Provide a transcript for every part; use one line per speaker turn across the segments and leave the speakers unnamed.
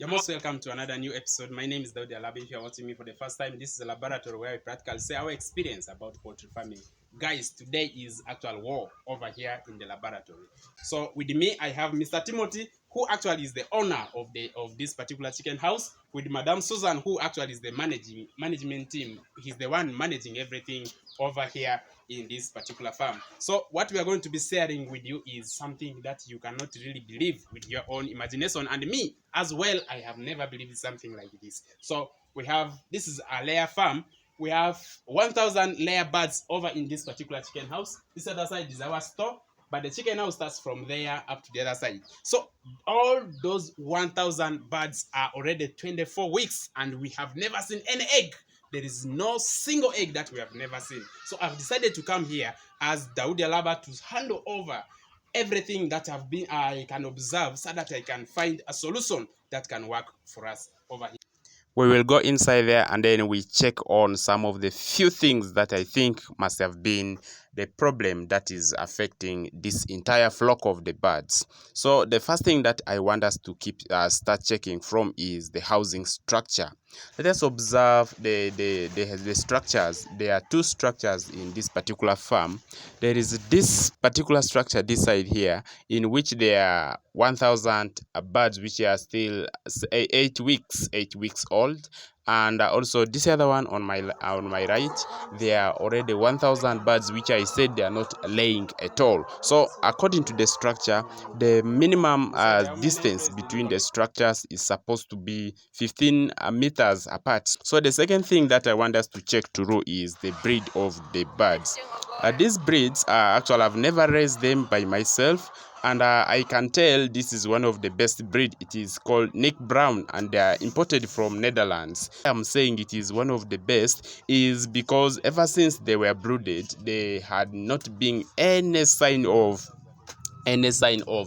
You're most welcome to another new episode. My name is Daudi Alaba. If you're watching me for the first time, this is a laboratory where we practically say our experience about poultry farming. Guys, today is actual war over here in the laboratory. So with me, I have Mr. Timothy, who actually is the owner of this particular chicken house, with Madam Susan, who actually is the management team. He's the one managing everything over here in this particular farm. So what we are going to be sharing with you is something that you cannot really believe with your own imagination, and me as well, I have never believed something like this. So we have, this is a layer farm. We have 1,000 layer birds over in this particular chicken house. This other side is our store, but the chicken house starts from there up to the other side. So all those 1,000 birds are already 24 weeks, and we have never seen any egg. There is no single egg that we have never seen. So I've decided to come here as Daudi Alaba to handle over everything that I can observe, so that I can find a solution that can work for us over here. We will go inside there and then we check on some of the few things that I think must have been the problem that is affecting this entire flock of the birds. So the first thing that I want us to start checking from is the housing structure. Let us observe the structures. There are two structures in this particular farm. There is this particular structure this side here, in which there are 1,000 birds which are still 8 weeks old, and also this other one on my right, there are already 1,000 birds which I said they are not laying at all. So according to the structure, the minimum distance between the structures is supposed to be 15 meters apart. So the second thing that I want us to check through is the breed of the birds. These breeds actually, I've never raised them by myself, and I can tell this is one of the best breed. It is called Nick Brown, and they are imported from Netherlands. I'm saying it is one of the best is because ever since they were brooded, they had not been any sign of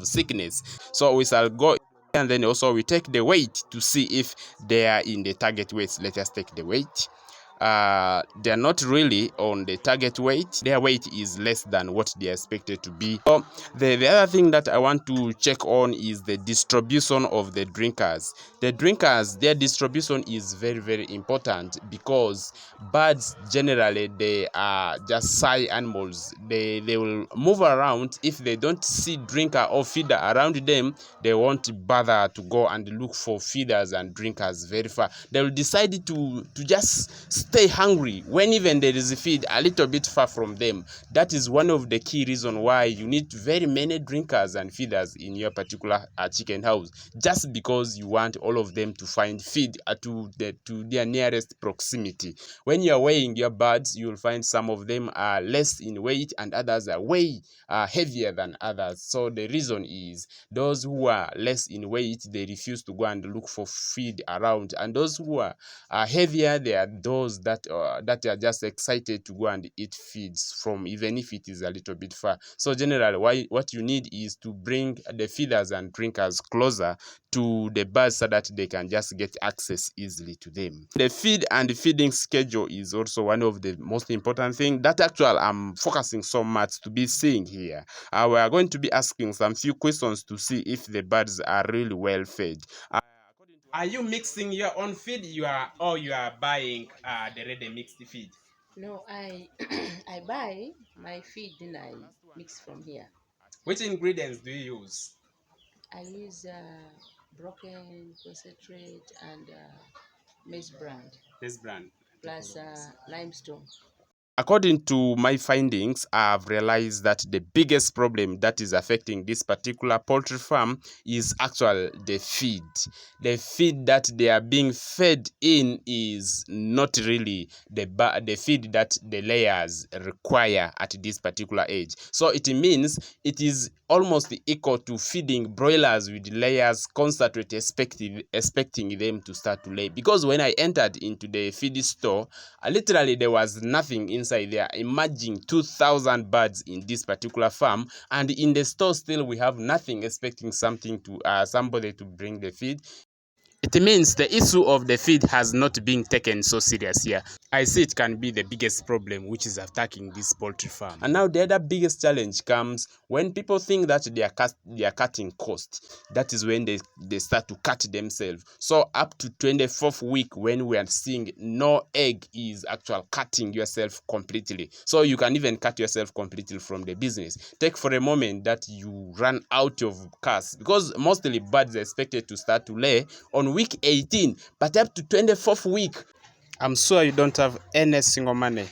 sickness. So we shall go, and then also we take the weight to see if they are in the target weight. Let us take the weight. They are not really on the target weight. Their weight is less than what they are expected to be. So the other thing that I want to check on is the distribution of the drinkers. The drinkers, their distribution is very, very important, because birds generally, they are just shy animals. They will move around. If they don't see drinker or feeder around them, they won't bother to go and look for feeders and drinkers very far. They will decide to just stay hungry when even there is a feed a little bit far from them. That is one of the key reasons why you need very many drinkers and feeders in your particular chicken house, just because you want all of them to find feed to their nearest proximity. When you are weighing your birds, you will find some of them are less in weight and others are way heavier than others. So the reason is, those who are less in weight, they refuse to go and look for feed around, and those who are heavier, they are those that are just excited to go and eat feeds from, even if it is a little bit far. So generally, what you need is to bring the feeders and drinkers closer to the birds, so that they can just get access easily to them. The feed and feeding schedule is also one of the most important things that actually I'm focusing so much to be seeing here. We are going to be asking some few questions to see if the birds are really well fed. Are you mixing your own feed, or you are buying the ready mixed feed?
No, I I buy my feed and I mix from here.
Which ingredients do you use?
I use broken concentrate and maize brand
This brand.
plus limestone.
According to my findings, I've realized that the biggest problem that is affecting this particular poultry farm is actually the feed. The feed that they are being fed in is not really the feed that the layers require at this particular age. So it means it is almost equal to feeding broilers with layers constantly expecting them to start to lay. Because when I entered into the feed store, literally there was nothing inside there. Imagine 2,000 birds in this particular farm, and in the store still we have nothing, expecting somebody to bring the feed. It means the issue of the feed has not been taken so serious here. I see it can be the biggest problem which is attacking this poultry farm. And now the other biggest challenge comes when people think that they are cutting cost. That is when they start to cut themselves. So up to 24th week, when we are seeing no egg, is actual cutting yourself completely. So you can even cut yourself completely from the business. Take for a moment that you run out of cash, because mostly birds are expected to start to lay on week 18, but up to 24th week, I'm sure you don't have any single money.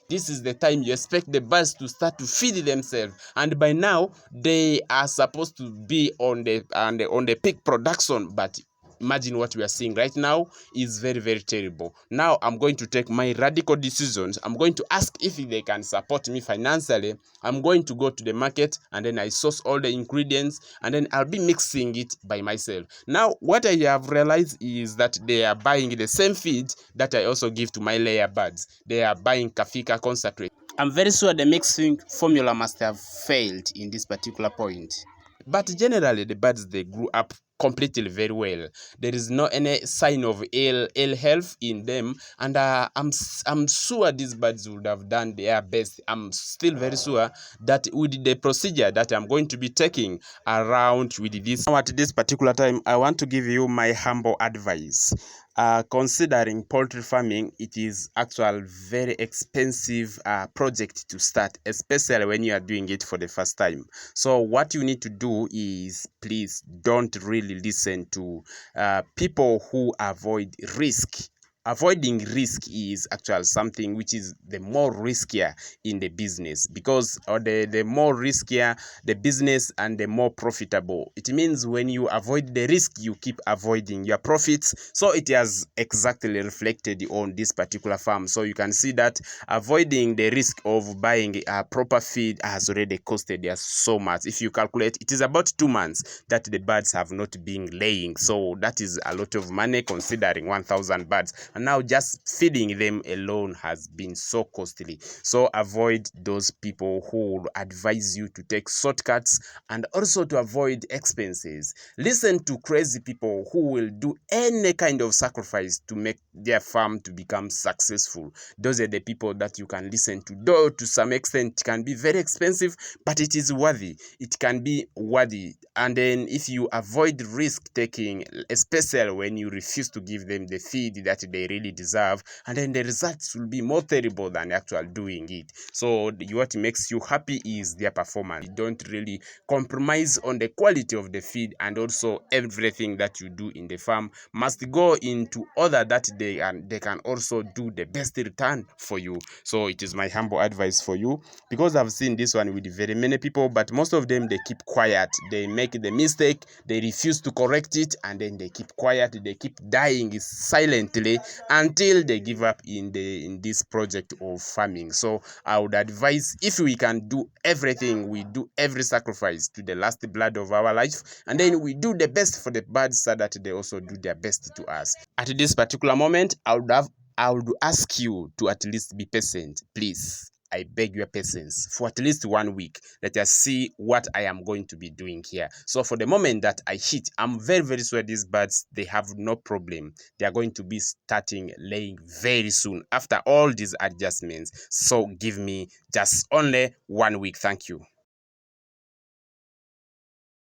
This is the time you expect the birds to start to feed themselves, and by now they are supposed to be on the peak production. But imagine what we are seeing right now is very, very terrible. Now I'm going to take my radical decisions. I'm going to ask if they can support me financially. I'm going to go to the market, and then I source all the ingredients, and then I'll be mixing it by myself. Now what I have realized is that they are buying the same feed that I also give to my layer birds. They are buying kafika concentrate. I'm very sure the mixing formula must have failed in this particular point. But generally, the birds, they grew up completely very well. There is no any sign of ill health in them, and I'm sure these birds would have done their best. I'm still very sure that with the procedure that I'm going to be taking around with this. Now, at this particular time, I want to give you my humble advice. Considering poultry farming, it is actual very expensive project to start, especially when you are doing it for the first time. So what you need to do is, please don't really listen to people who avoid risk. Avoiding risk is actually something which is the more riskier in the business, because the more riskier the business and the more profitable. It means when you avoid the risk, you keep avoiding your profits. So it has exactly reflected on this particular farm. So you can see that avoiding the risk of buying a proper feed has already costed us so much. If you calculate, it is about 2 months that the birds have not been laying. So that is a lot of money considering 1,000 birds. And now just feeding them alone has been so costly. So avoid those people who will advise you to take shortcuts and also to avoid expenses. Listen to crazy people who will do any kind of sacrifice to make their farm to become successful. Those are the people that you can listen to. Though to some extent it can be very expensive, but it is worthy. It can be worthy. And then if you avoid risk taking, especially when you refuse to give them the feed that they really deserve, and then the results will be more terrible than actual doing it. So what makes you happy is their performance. You don't really compromise on the quality of the feed, and also everything that you do in the farm must go into order that they can also do the best return for you. So it is my humble advice for you, because I've seen this one with very many people, but most of them, they keep quiet. They make the mistake, they refuse to correct it, and then they keep quiet. They keep dying silently until they give up in this project of farming. So I would advise, if we can do everything, we do every sacrifice to the last blood of our life, and then we do the best for the birds so that they also do their best to us. At this particular moment, I would ask you to at least be patient, please. I beg your patience for at least 1 week. Let us see what I am going to be doing here. So for the moment that I hit, I'm very, very sure these birds, they have no problem. They are going to be starting laying very soon after all these adjustments. So give me just only 1 week. Thank you.